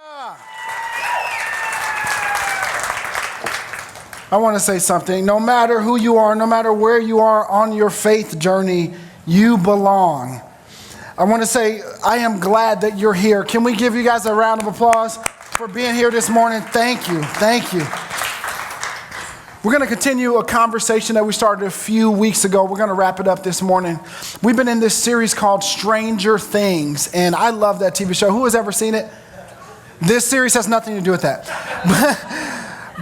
I want to say something. No matter who you are, no matter where you are on your faith journey, you belong. I want to say, I am glad that you're here. Can we give you guys a round of applause for being here this morning? Thank you. Thank you. We're going to continue a conversation that we started a few weeks ago. We're going to wrap it up this morning. We've been in this series called Stranger Things, and I love that TV show. Who has ever seen it? This series has nothing to do with that.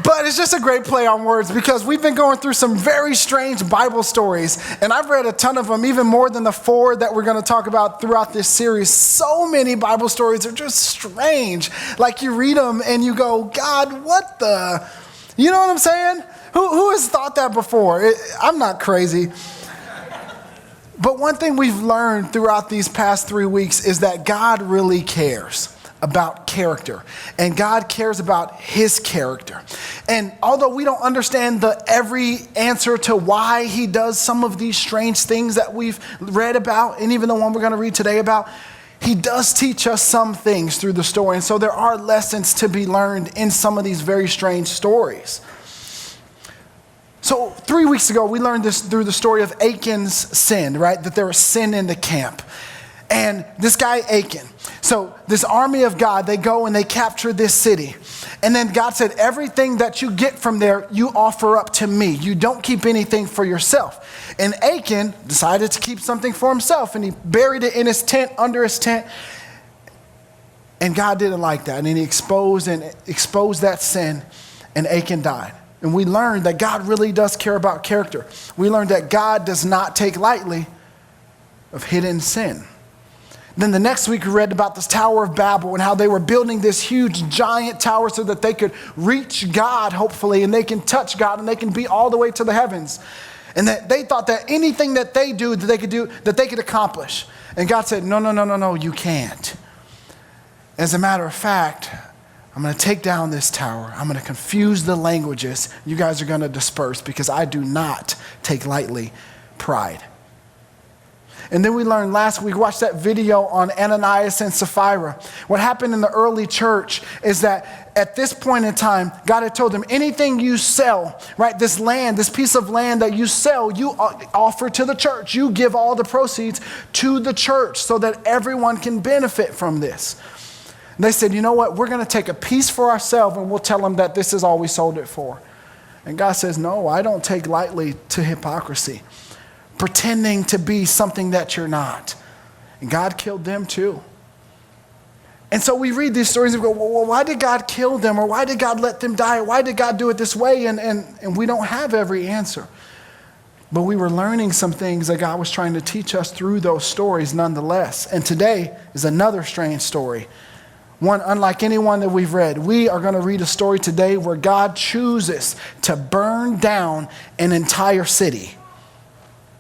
But it's just a great play on words because we've been going through some very strange Bible stories, and I've read a ton of them, even more than the 4 that we're going to talk about throughout this series. So many Bible stories are just strange. Like you read them and you go, God, what the? You know what I'm saying? Who has thought that before? I'm not crazy. But one thing we've learned throughout these past 3 weeks is that God really cares about character, and God cares about his character. And although we don't understand every answer to why he does some of these strange things that we've read about, and even the one we're going to read today about, he does teach us some things through the story. And so there are lessons to be learned in some of these very strange stories. So 3 weeks ago, we learned this through the story of Achan's sin, right? That there was sin in the camp. And this guy, Achan, so this army of God, they go and they capture this city. And then God said, everything that you get from there, you offer up to me. You don't keep anything for yourself. And Achan decided to keep something for himself. And he buried it in his tent, under his tent. And God didn't like that. And he exposed that sin. And Achan died. And we learned that God really does care about character. We learned that God does not take lightly of hidden sin. Then the next week we read about this Tower of Babel and how they were building this huge giant tower so that they could reach God, hopefully, and they can touch God and they can be all the way to the heavens. And that they thought that anything that they could accomplish. And God said, no, you can't. As a matter of fact, I'm going to take down this tower. I'm going to confuse the languages. You guys are going to disperse because I do not take lightly pride. And then we learned last week, watched that video on Ananias and Sapphira. What happened in the early church is that at this point in time, God had told them, anything you sell, right, this land, this piece of land that you sell, you offer to the church. You give all the proceeds to the church so that everyone can benefit from this. And they said, you know what, we're going to take a piece for ourselves and we'll tell them that this is all we sold it for. And God says, no, I don't take lightly to hypocrisy. Pretending to be something that you're not. And God killed them too. And so we read these stories and go, well, why did God kill them? Or why did God let them die? Or why did God do it this way? And we don't have every answer. But we were learning some things that God was trying to teach us through those stories nonetheless. And today is another strange story. One unlike any one that we've read. We are going to read a story today where God chooses to burn down an entire city.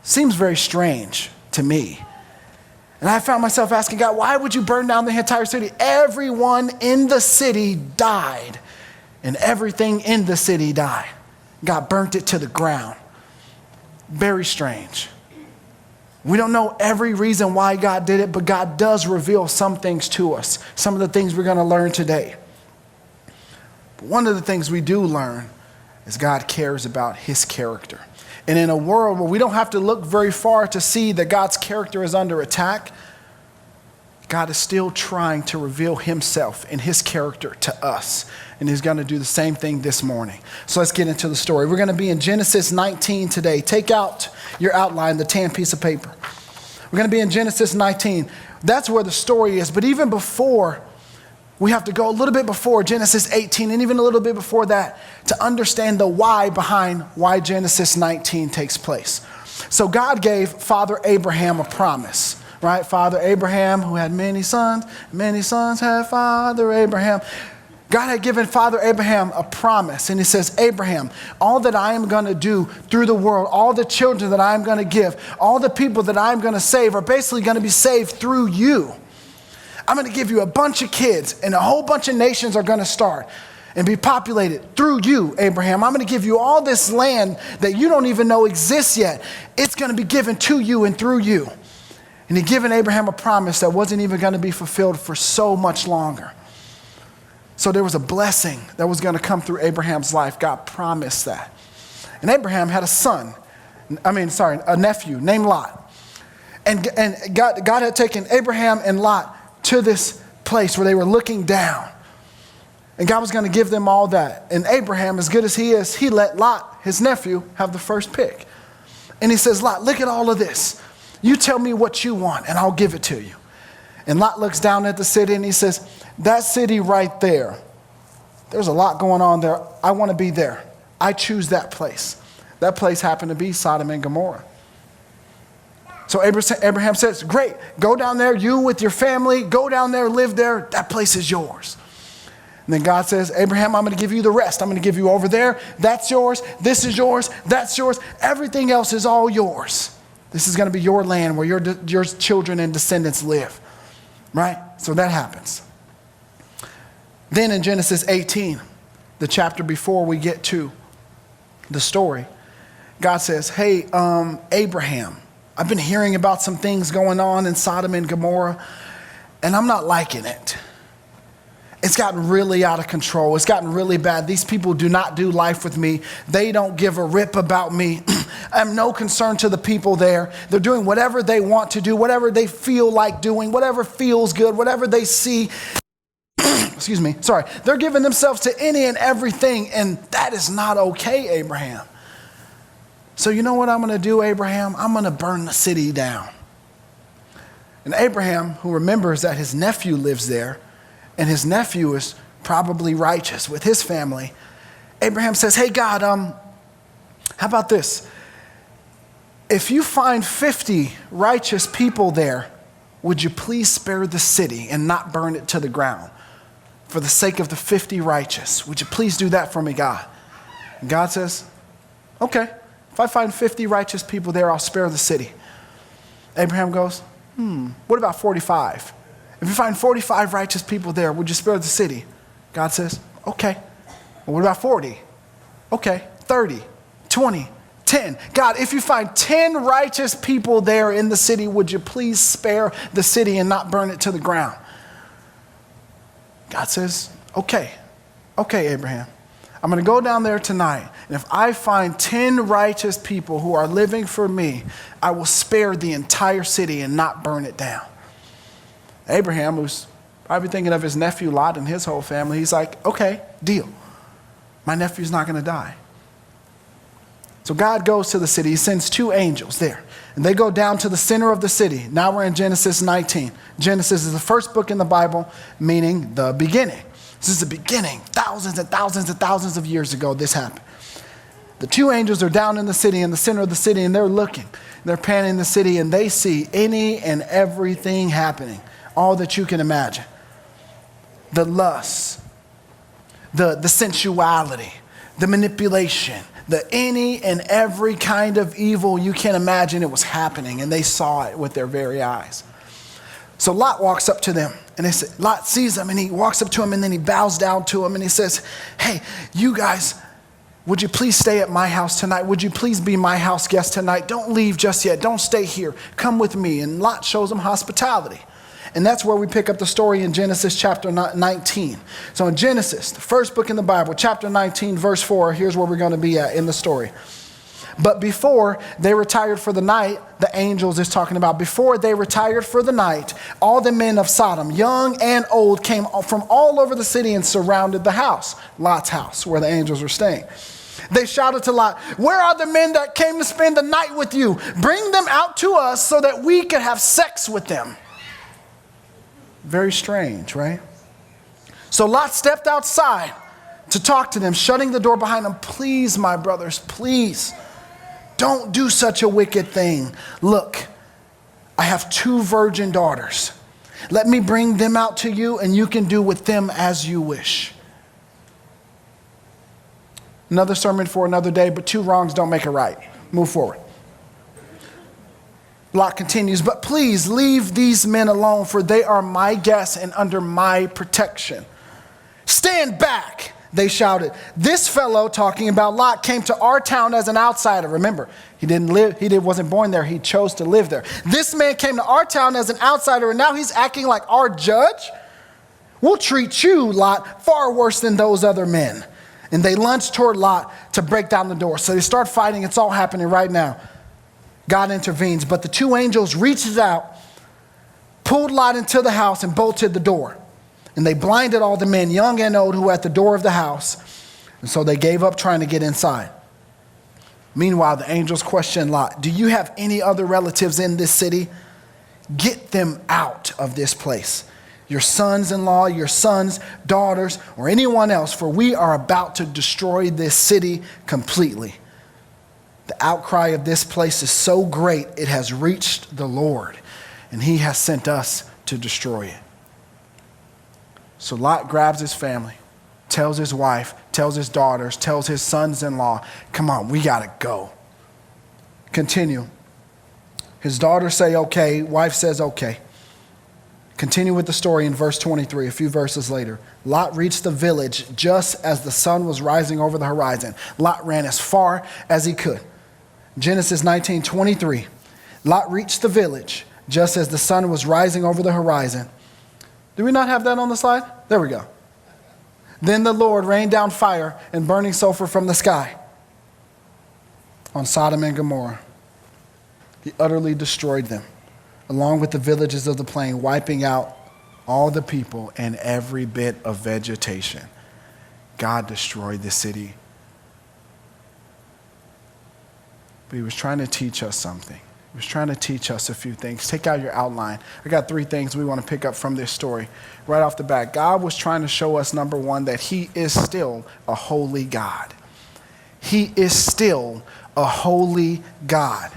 Seems very strange to me. And I found myself asking God, why would you burn down the entire city? Everyone in the city died, and everything in the city died. God burnt it to the ground. Very strange. We don't know every reason why God did it, but God does reveal some things to us. Some of the things we're going to learn today. But one of the things we do learn is God cares about his character. And in a world where we don't have to look very far to see that God's character is under attack, God is still trying to reveal himself and his character to us. And he's going to do the same thing this morning. So let's get into the story. We're going to be in Genesis 19 today. Take out your outline, the tan piece of paper. We're going to be in Genesis 19. That's where the story is. But even before, we have to go a little bit before Genesis 18 and even a little bit before that to understand the why behind why Genesis 19 takes place. So God gave Father Abraham a promise, right? Father Abraham, who had many sons had Father Abraham. God had given Father Abraham a promise, and he says, Abraham, all that I am going to do through the world, all the children that I am going to give, all the people that I am going to save are basically going to be saved through you. I'm going to give you a bunch of kids, and a whole bunch of nations are going to start and be populated through you, Abraham. I'm going to give you all this land that you don't even know exists yet. It's going to be given to you and through you. And he'd given Abraham a promise that wasn't even going to be fulfilled for so much longer. So there was a blessing that was going to come through Abraham's life. God promised that. And Abraham had a nephew named Lot. And God had taken Abraham and Lot to this place where they were looking down. And God was going to give them all that. And Abraham, as good as he is, he let Lot, his nephew, have the first pick. And he says, Lot, look at all of this. You tell me what you want and I'll give it to you. And Lot looks down at the city and he says, that city right there, there's a lot going on there. I want to be there. I choose that place. That place happened to be Sodom and Gomorrah. So Abraham says, great, go down there, you with your family, go down there, live there. That place is yours. And then God says, Abraham, I'm going to give you the rest. I'm going to give you over there. That's yours. This is yours. That's yours. Everything else is all yours. This is going to be your land where your children and descendants live. Right? So that happens. Then in Genesis 18, the chapter before we get to the story, God says, hey, Abraham, I've been hearing about some things going on in Sodom and Gomorrah, and I'm not liking it. It's gotten really out of control. It's gotten really bad. These people do not do life with me. They don't give a rip about me. I'm no concern to the people there. They're doing whatever they want to do, whatever they feel like doing, whatever feels good, whatever they see. They're giving themselves to any and everything, and that is not okay, Abraham. So you know what I'm going to do, Abraham? I'm going to burn the city down. And Abraham, who remembers that his nephew lives there, and his nephew is probably righteous with his family, Abraham says, hey, God, how about this? If you find 50 righteous people there, would you please spare the city and not burn it to the ground? For the sake of the 50 righteous, would you please do that for me, God? And God says, okay, if I find 50 righteous people there, I'll spare the city. Abraham goes, what about 45? If you find 45 righteous people there, would you spare the city? God says, okay. Well, what about 40? Okay, 30, 20, 10. God, if you find 10 righteous people there in the city, would you please spare the city and not burn it to the ground? God says, okay, Abraham. I'm going to go down there tonight, and if I find 10 righteous people who are living for me, I will spare the entire city and not burn it down. Abraham, who's probably thinking of his nephew Lot and his whole family, he's like, okay, deal. My nephew's not going to die. So God goes to the city. He sends 2 angels there, and they go down to the center of the city. Now we're in Genesis 19. Genesis is the first book in the Bible, meaning the beginning. This is the beginning. Thousands and thousands and thousands of years ago, this happened. The 2 angels are down in the city, in the center of the city, and they're looking. They're panning the city, and they see any and everything happening. All that you can imagine. The lust, the sensuality, the manipulation, the any and every kind of evil you can imagine, it was happening, and they saw it with their very eyes. So Lot walks up to them, and Lot sees them, and he walks up to him, and then he bows down to him, and he says, hey, you guys, would you please stay at my house tonight? Would you please be my house guest tonight? Don't leave just yet. Don't stay here. Come with me. And Lot shows them hospitality. And that's where we pick up the story in Genesis chapter 19. So in Genesis, the first book in the Bible, chapter 19, verse 4, here's where we're going to be at in the story. But before they retired for the night, the angels is talking about, before they retired for the night, all the men of Sodom, young and old, came from all over the city and surrounded the house, Lot's house, where the angels were staying. They shouted to Lot, where are the men that came to spend the night with you? Bring them out to us so that we could have sex with them. Very strange, right? So Lot stepped outside to talk to them, shutting the door behind them. Please, my brothers, please, don't do such a wicked thing. Look, I have 2 virgin daughters. Let me bring them out to you, and you can do with them as you wish. Another sermon for another day, but 2 wrongs don't make a right. Move forward. Lot continues, but please leave these men alone, for they are my guests and under my protection. Stand back, they shouted. This fellow, talking about Lot, came to our town as an outsider. Remember, he wasn't born there. He chose to live there. This man came to our town as an outsider, and now he's acting like our judge. We'll treat you, Lot, far worse than those other men. And they lunge toward Lot to break down the door. So they start fighting. It's all happening right now. God intervenes. But the two angels reached out, pulled Lot into the house, and bolted the door. And they blinded all the men, young and old, who were at the door of the house. And so they gave up trying to get inside. Meanwhile, the angels questioned Lot, do you have any other relatives in this city? Get them out of this place. Your sons-in-law, your sons, daughters, or anyone else, for we are about to destroy this city completely. The outcry of this place is so great, it has reached the Lord, and he has sent us to destroy it. So Lot grabs his family, tells his wife, tells his daughters, tells his sons-in-law, come on, we gotta go. Continue. His daughters say okay, wife says okay. Continue with the story in verse 23, a few verses later. Lot reached the village just as the sun was rising over the horizon. Lot ran as far as he could. Genesis 19:23. Lot reached the village just as the sun was rising over the horizon. Do we not have that on the slide? There we go. Then the Lord rained down fire and burning sulfur from the sky on Sodom and Gomorrah. He utterly destroyed them, along with the villages of the plain, wiping out all the people and every bit of vegetation. God destroyed the city. But he was trying to teach us something. He was trying to teach us a few things. Take out your outline. I got 3 things we want to pick up from this story. Right off the bat, God was trying to show us, number 1, that he is still a holy God. He is still a holy God.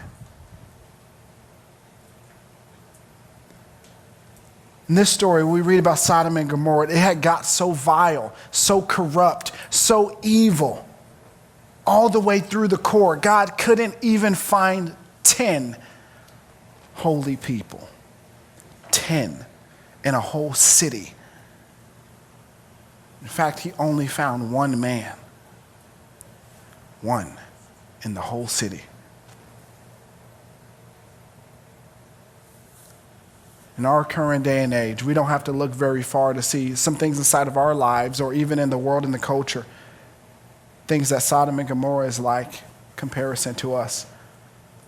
In this story, we read about Sodom and Gomorrah. It had got so vile, so corrupt, so evil, all the way through the core. God couldn't even find 10 holy people. 10 in a whole city. In fact, he only found 1 man. 1 in the whole city. In our current day and age, we don't have to look very far to see some things inside of our lives or even in the world and the culture. Things that Sodom and Gomorrah is like comparison to us.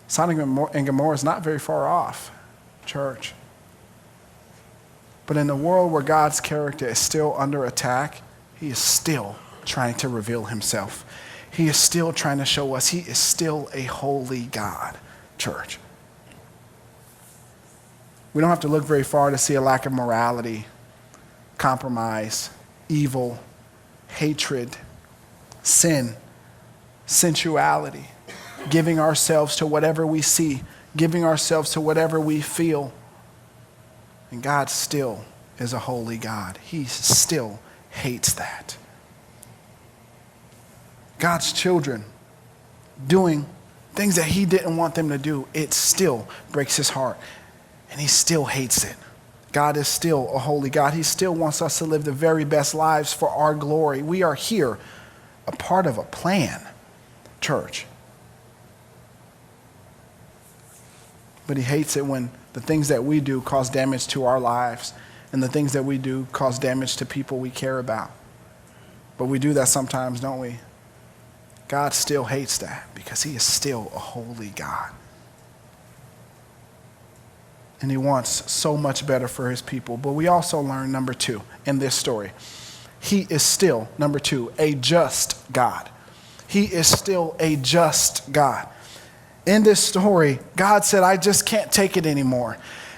Sodom and Gomorrah is not very far off, church. But in the world where God's character is still under attack, he is still trying to reveal himself. He is still trying to show us he is still a holy God, church. We don't have to look very far to see a lack of morality, compromise, evil, hatred, sin, sensuality, giving ourselves to whatever we see, giving ourselves to whatever we feel. And God still is a holy God. He still hates that. God's children doing things that he didn't want them to do, it still breaks his heart. And he still hates it. God is still a holy God. He still wants us to live the very best lives for our glory. We are here, a part of a plan, church. But he hates it when the things that we do cause damage to our lives and the things that we do cause damage to people we care about. But we do that sometimes, don't we? God still hates that because he is still a holy God. And he wants so much better for his people. But we also learn, number 2, in this story, he is still, number 2, a just God. He is still a just God. In this story, God said, I just can't take it anymore.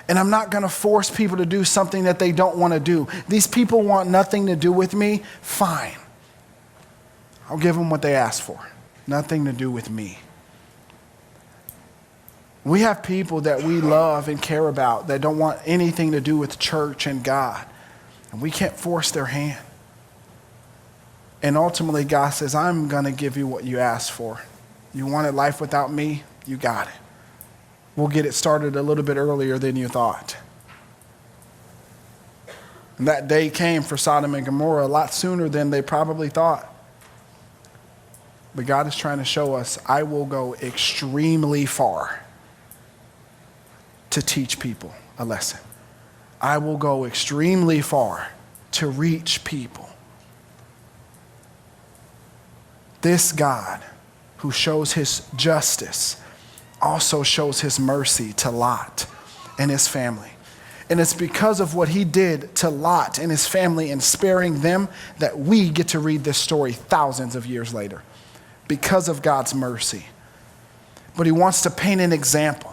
And I'm not going to force people to do something that they don't want to do. These people want nothing to do with me. Fine. I'll give them what they ask for. Nothing to do with me. We have people that we love and care about that don't want anything to do with church and God. And we can't force their hand. And ultimately, God says, I'm going to give you what you asked for. You wanted life without me? You got it. We'll get it started a little bit earlier than you thought. And that day came for Sodom and Gomorrah a lot sooner than they probably thought. But God is trying to show us, I will go extremely far to teach people a lesson. I will go extremely far to reach people. This God who shows his justice also shows his mercy to Lot and his family. And it's because of what he did to Lot and his family in sparing them that we get to read this story thousands of years later, because of God's mercy. But he wants to paint an example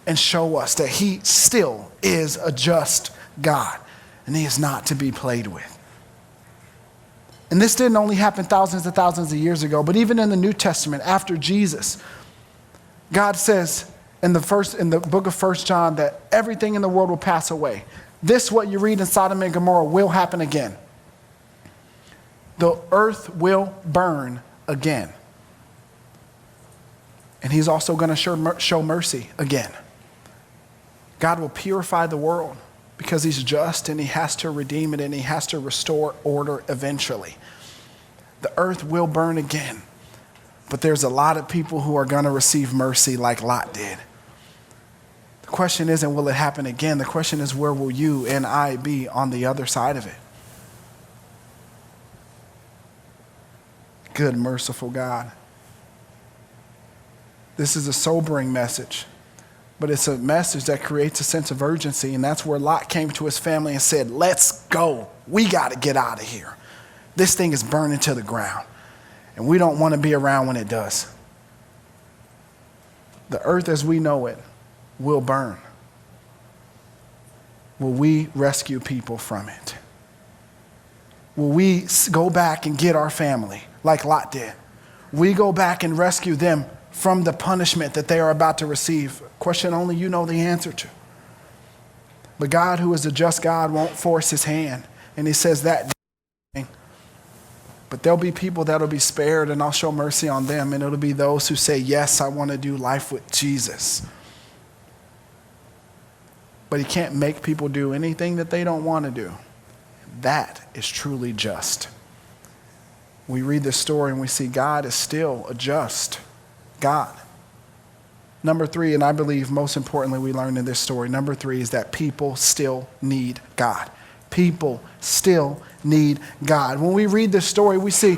and show us that he still is a just God, and he is not to be played with. And this didn't only happen thousands and thousands of years ago, but even in the New Testament, after Jesus, God says in the book of 1 John that everything in the world will pass away. This, what you read in Sodom and Gomorrah, will happen again. The earth will burn again. And he's also going to show mercy again. God will purify the world because he's just, and he has to redeem it, and he has to restore order eventually. The earth will burn again. But there's a lot of people who are going to receive mercy like Lot did. The question isn't, will it happen again? The question is, where will you and I be on the other side of it? Good, merciful God. This is a sobering message, but it's a message that creates a sense of urgency, and that's where Lot came to his family and said, let's go. We got to get out of here. This thing is burning to the ground, and we don't want to be around when it does. The earth as we know it will burn. Will we rescue people from it? Will we go back and get our family like Lot did? We go back and rescue them from the punishment that they are about to receive? Question only you know the answer to. But God, who is a just God, won't force his hand. And he says that. But there'll be people that'll be spared, and I'll show mercy on them. And it'll be those who say, yes, I want to do life with Jesus. But he can't make people do anything that they don't want to do. That is truly just. We read this story and we see God is still a just God. Number 3, and I believe most importantly we learned in this story, number 3 is that people still need God. People still need God. When we read this story, we see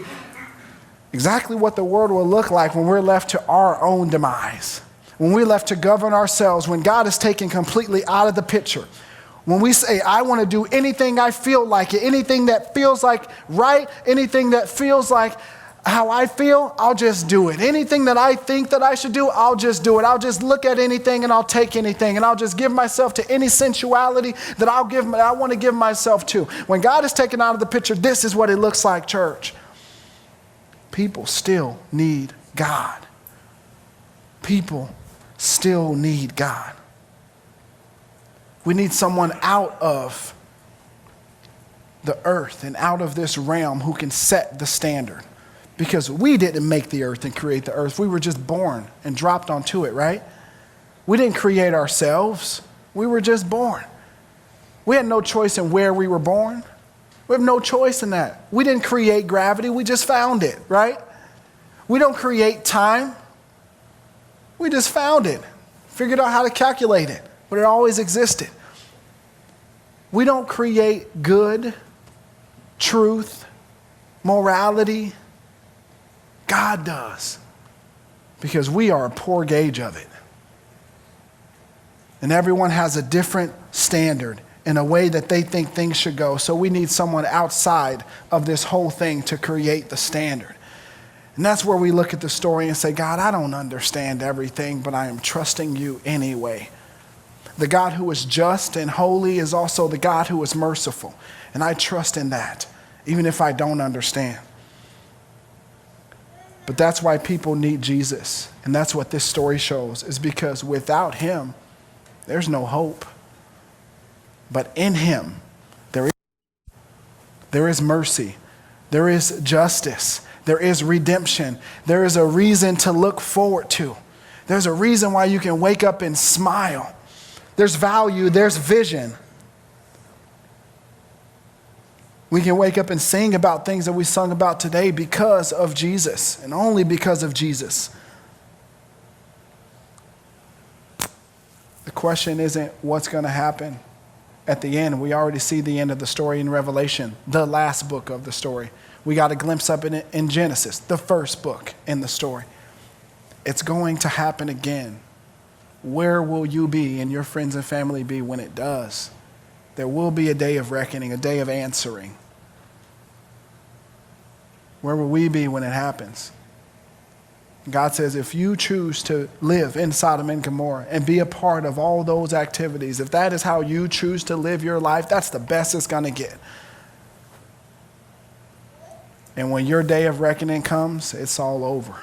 exactly what the world will look like when we're left to our own demise. When we're left to govern ourselves, when God is taken completely out of the picture. When we say, I want to do anything I feel like it, anything that feels like right, anything that feels like how I feel, I'll just do it. Anything that I think that I should do, I'll just do it. I'll just look at anything and I'll take anything, and I'll just give myself to any sensuality that I want to give myself to. When God is taken out of the picture, this is what it looks like, church. People still need God. People still need God. We need someone out of the earth and out of this realm who can set the standard. Because we didn't make the earth and create the earth. We were just born and dropped onto it, right? We didn't create ourselves. We were just born. We had no choice in where we were born. We have no choice in that. We didn't create gravity. We just found it, right? We don't create time. We just found it. Figured out how to calculate it. But it always existed. We don't create good, truth, morality. God does. Because we are a poor gauge of it. And everyone has a different standard in a way that they think things should go. So we need someone outside of this whole thing to create the standard. And that's where we look at the story and say, God, I don't understand everything, but I am trusting you anyway. The God who is just and holy is also the God who is merciful. And I trust in that, even if I don't understand. But that's why people need Jesus. And that's what this story shows, is because without him, there's no hope. But in him, there is mercy. There is justice. There is redemption. There is a reason to look forward to. There's a reason why you can wake up and smile. There's value. There's vision. We can wake up and sing about things that we sung about today because of Jesus, and only because of Jesus. The question isn't what's going to happen. at the end. We already see the end of the story in Revelation, the last book of the story. We got a glimpse of it in Genesis, the first book in the story. It's going to happen again. Where will you be and your friends and family be when it does? There will be a day of reckoning, a day of answering. Where will we be when it happens? God says, if you choose to live in Sodom and Gomorrah and be a part of all those activities, if that is how you choose to live your life, that's the best it's going to get. And when your day of reckoning comes, it's all over.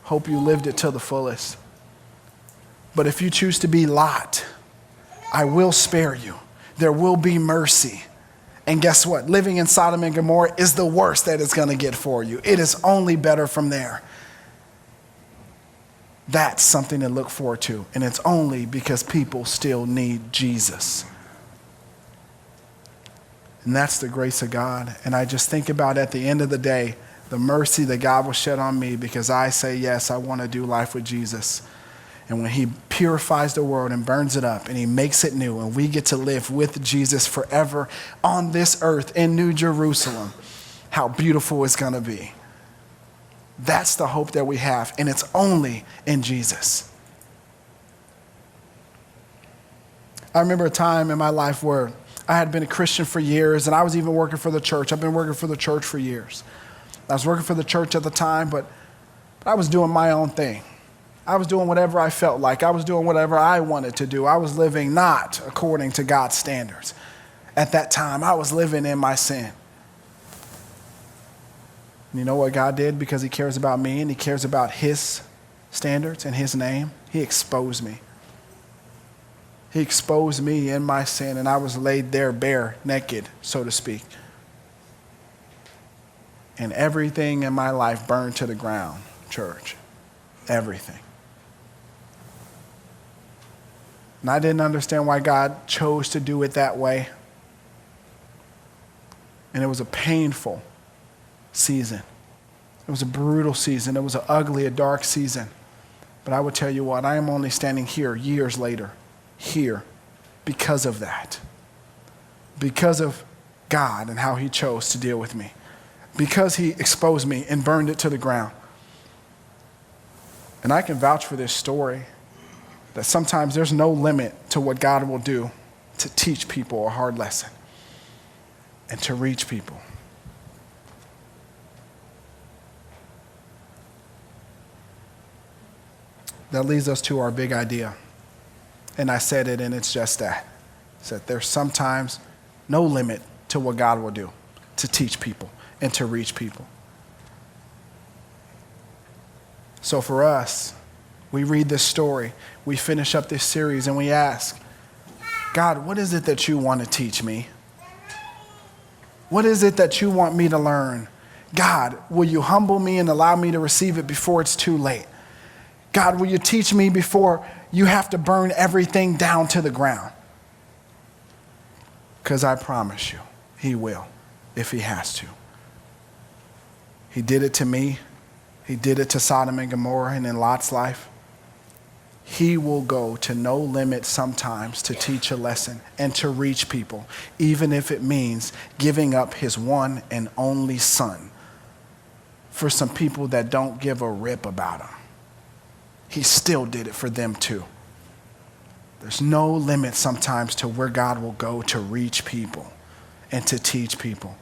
Hope you lived it to the fullest. But if you choose to be Lot, I will spare you. There will be mercy. And guess what? Living in Sodom and Gomorrah is the worst that it's going to get for you. It is only better from there. That's something to look forward to. And it's only because people still need Jesus. And that's the grace of God. And I just think about at the end of the day, the mercy that God will shed on me because I say, yes, I want to do life with Jesus. And when he purifies the world and burns it up and he makes it new and we get to live with Jesus forever on this earth in New Jerusalem, how beautiful it's going to be. That's the hope that we have, and it's only in Jesus. I remember a time in my life where I had been a Christian for years, and I was even working for the church. I've been working for the church for years. I was working for the church at the time, but I was doing my own thing. I was doing whatever I felt like. I was doing whatever I wanted to do. I was living not according to God's standards. At that time, I was living in my sin. And you know what God did? Because he cares about me and he cares about his standards and his name, he exposed me. He exposed me in my sin, and I was laid there bare, naked, so to speak. And everything in my life burned to the ground, church. Everything. And I didn't understand why God chose to do it that way. And it was a painful season. It was a brutal season. It was an ugly, a dark season. But I would tell you what, I am only standing here years later, here, because of that. Because of God and how he chose to deal with me. Because he exposed me and burned it to the ground. And I can vouch for this story, that sometimes there's no limit to what God will do to teach people a hard lesson and to reach people. That leads us to our big idea. And I said it, and it's just that. It's that there's sometimes no limit to what God will do to teach people and to reach people. So for us, we read this story, we finish up this series, and we ask, God, what is it that you want to teach me? What is it that you want me to learn? God, will you humble me and allow me to receive it before it's too late? God, will you teach me before you have to burn everything down to the ground? Because I promise you, he will, if he has to. He did it to me. He did it to Sodom and Gomorrah and in Lot's life. He will go to no limit sometimes to teach a lesson and to reach people, even if it means giving up his one and only son for some people that don't give a rip about him. He still did it for them too. There's no limit sometimes to where God will go to reach people and to teach people.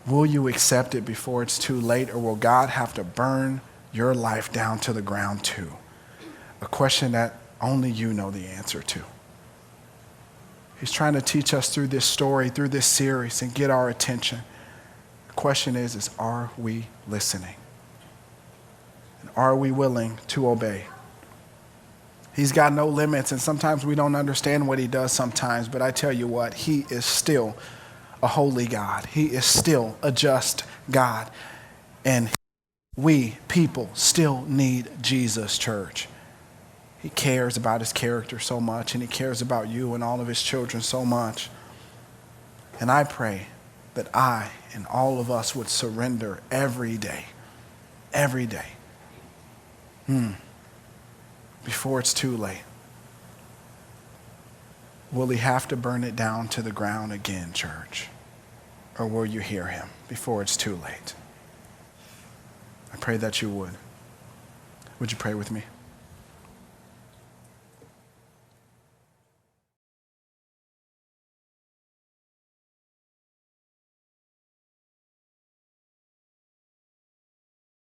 Will you accept it before it's too late, or will God have to burn your life down to the ground too? A question that only you know the answer to. He's trying to teach us through this story, through this series, and get our attention. The question is are we listening? And are we willing to obey? He's got no limits, and sometimes we don't understand what he does sometimes, but I tell you what, he is still a holy God. He is still a just God. And we, people, still need Jesus, church. He cares about his character so much, and he cares about you and all of his children so much. And I pray that I and all of us would surrender every day, before it's too late. Will he have to burn it down to the ground again, church? Or will you hear him before it's too late? I pray that you would. Would you pray with me?